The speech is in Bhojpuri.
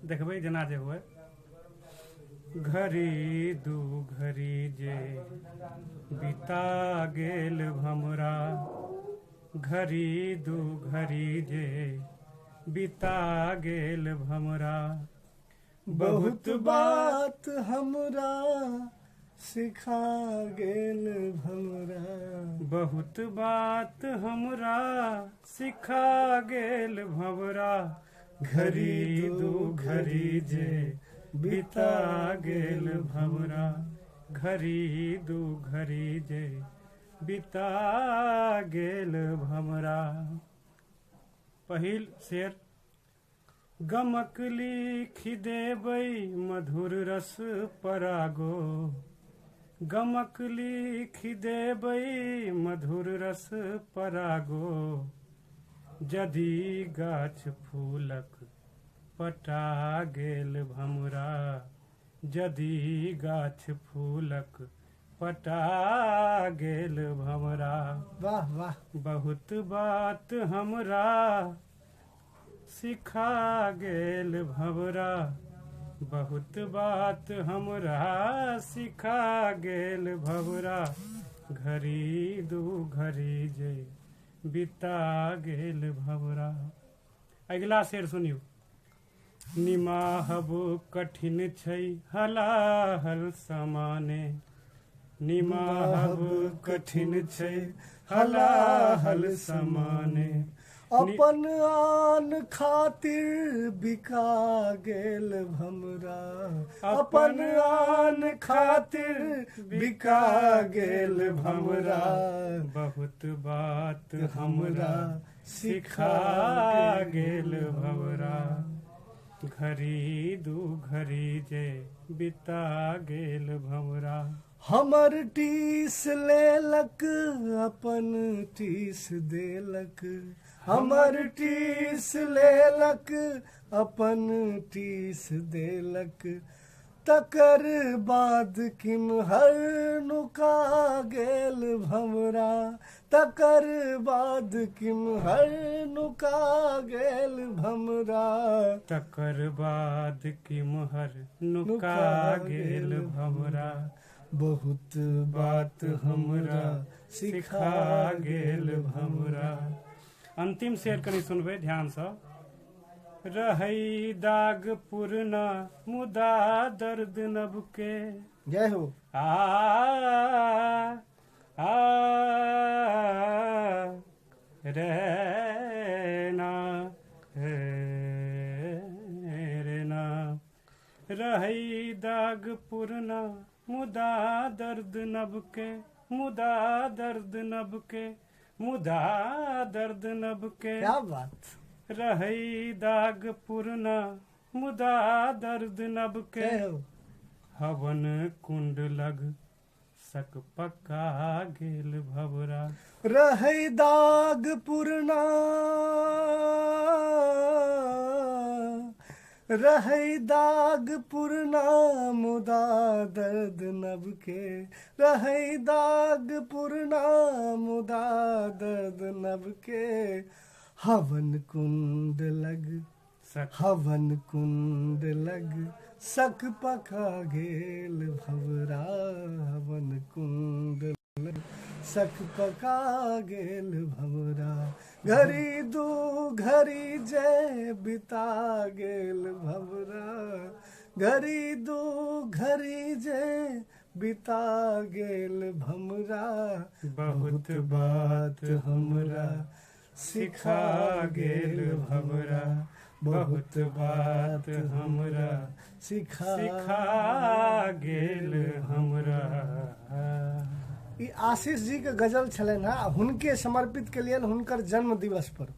देखबै जेना जे हुए घड़ी दू घड़ी जे बिता गेल हमरा, घड़ी दू घड़ी जे बिता गेल हमरा, बहुत बात हमरा सिखा गेल हमरा, बहुत बात हमरा सिखा गेल भंवरा, घड़ी दू घड़ी जे बिता गेल भंवरा, घड़ी दू घड़ी जे बिता गेल भंवरा। पहिल शेर गमक लिखि देबै मधुर रस परागो, गमक लिखि देबै मधुर रस परागो, जदि गाछ फूलक पटा गेल भंवरा, जदि गाछ फूलक पटा गेल भंवरा। वाह वाह। बहुत बात हमरा सिखा गेल भंवरा, बहुत बात हमरा सिखा गेल भंवरा, घड़ी दू घड़ी जे बिता गेल भंवरा। अगिला शेर सुनियो। निमाहब कठिन छै हलाहल समाने, निमाहब कठिन छै हलाहल समाने, अपन आन खातिर बिका गेल भंवरा, अपन आन खातिर बिका गेल भंवरा, बहुत बात हमरा सिखा गेल भंवरा, घड़ी दू घड़ी जे बिता गेल भंवरा। हमर टीस लेलक अपन टीस देलक, हमर टीस लेलक अपन टीस देलक, तकर बाद किम्हर नुका गेल भंवरा, तकर बाद किम्हर नुका गेल भंवरा, तकर बाद किम्हर नुका गेल भंवरा, बहुत बात हमरा सिखा गेल भंवरा। अंतिम शेर कनी सुनबै ध्यान सँ। रहै दाग पुरना मुदा दर्द नब के, जय हो। रहना रहै दाग पुरना मुदा दर्द नब के, मुदा दर्द नब के, मुदा दर्द नब के। क्या बात। रहै दाग पुरना मुदा दर्द नब के, हवन कुंड लग सक पका गेल भंवरा, रहै दाग पुरना, रहै दाग पुरना मुदा दर्द नब के, रहै दाग पुरना मुदा दर्द नब के, हवन कुंड लग हवन कुंड लग सक पका गेल भंवरा, हवन कुंड लग सक पका गेल भंवरा, घड़ी दू घड़ी जे बिता गेल भंवरा, घड़ी दू घड़ी जे बिता गेल भंवरा, बहुत बात हमरा सिखा गेल भंवरा, बहुत बात हमरा सिखा गेल हमरा। ई आशीष जी के गजल छलनि हैं, हुनके समर्पित के लिए हुनकर जन्म दिवस पर।